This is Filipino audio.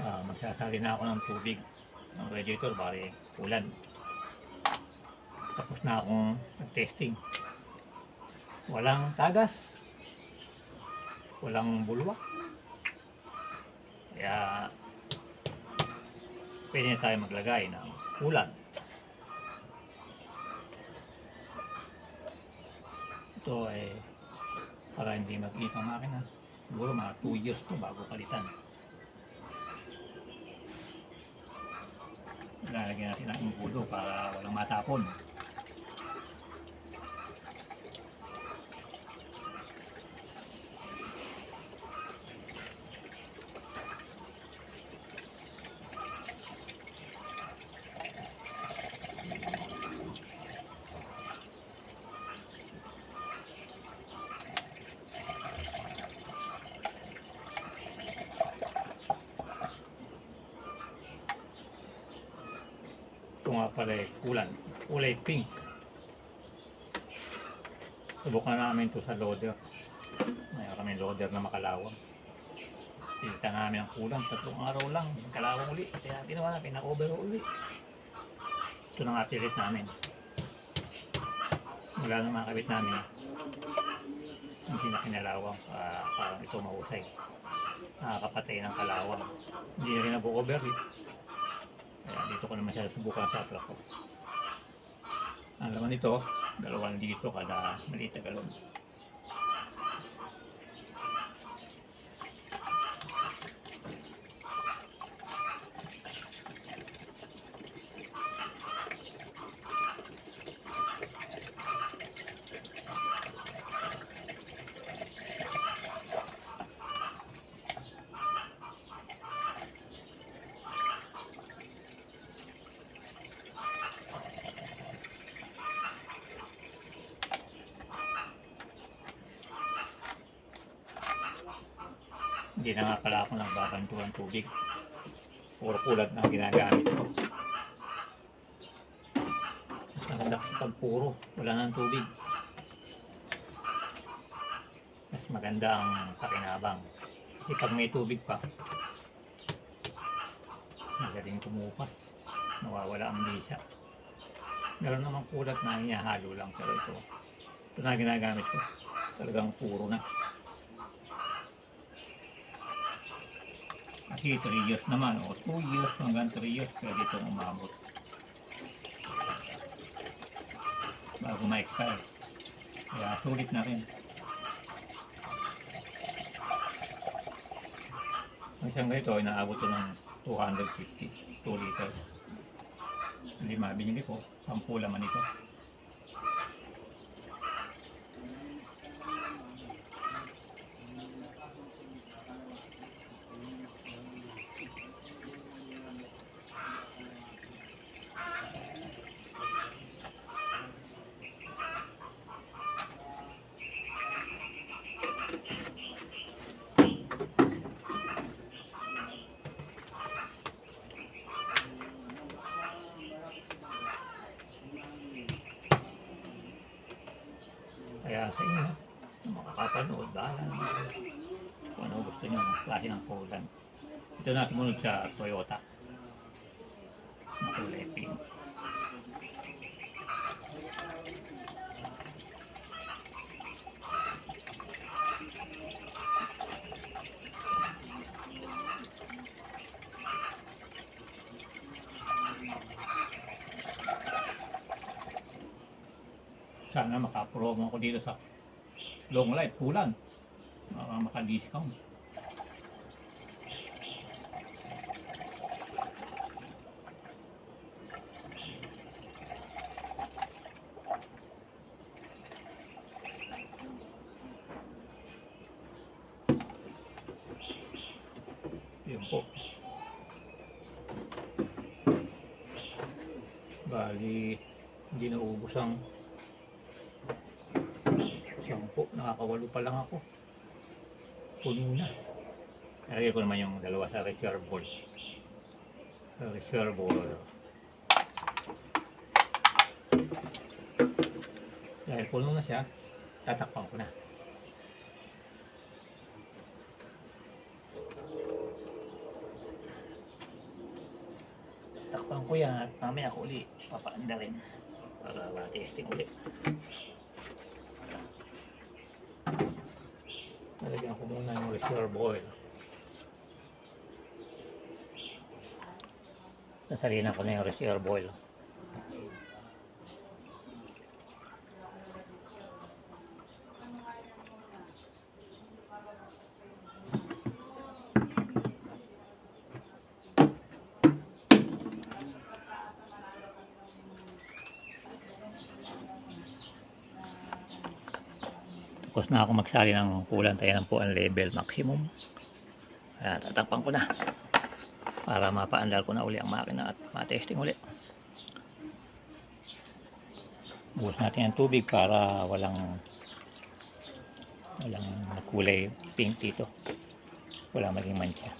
Magsasali na ako ng tubig ng radiator bari ulan. Tapos na akong testing. Walang tagas, walang bulwak, kaya pwede na tayo maglagay ng ulan. Ito ay para hindi mag-init ang makina. Siguro mga 2 years to bago palitan. Lalagyan natin ang impudo para walang matapon. Ito nga pala kulay pink. Subukan namin ito sa loader. Mayroon kami loader na makalawang. Pinita namin ang kulang, 3 araw lang, kalawang uli. Kaya ginawa namin, na-overhaul uli. Ito na nga pilit namin. Wala na makakabit namin. Hindi na kinalawang, parang ito mahusay. Nakakapatay ng kalawang. Hindi na rin nabu-overheat. Kaya dito ko naman siya subukan sa truck ko. Ang laman nito, 2 litro kada maliit na galon. Hindi na nga pala ako nagbabanto ng tubig. Puro kulat na ginagamit ko. Mas maganda kapag puro, wala ng tubig. Mas maganda ang pakinabang. Kasi pag may tubig pa, magaling kumupas. Nawawala ang bisa. Meron namang kulat na hinahalo lang. Pero ito na ginagamit ko. Talagang puro na. Kasi 3 years naman, o 2 years hanggang 3 years pwede itong umabot bago ma-expire. Kaya sulit na rin. Ang isang ganito ay naabot ito ng 250, 2 liters. 5 binili ko, 10 laman ito. Kaya sa inyo, makakapanood, bahala naman kung ano gusto nyo, klase ng kulan. Ito na sumunod sa Toyota na kulay pink. Sana makapromo ako dito sa long life kulan. Maka-discount. Yun po. Bali, hindi naubos ang 10, nakakawalo pa lang ako. Puno na. Nalagay ko naman yung 2 sa reservoir. Dahil puno na siya, tatakpan ko na. Tatakpan ko yan at mamaya ako uli papaanda rin para ma-testing uli. Nalagyan ko muna yung reserve oil. Nasalinan ko na yung reserve oil. Tapos na ako magsali ng kulang tayo ng po ang level maximum. Kaya tatakpan ko na para mapaandar ko na uli ang makina at ma-testing uli. Buhos natin ang tubig para walang kulay pink dito. Walang maging mancha.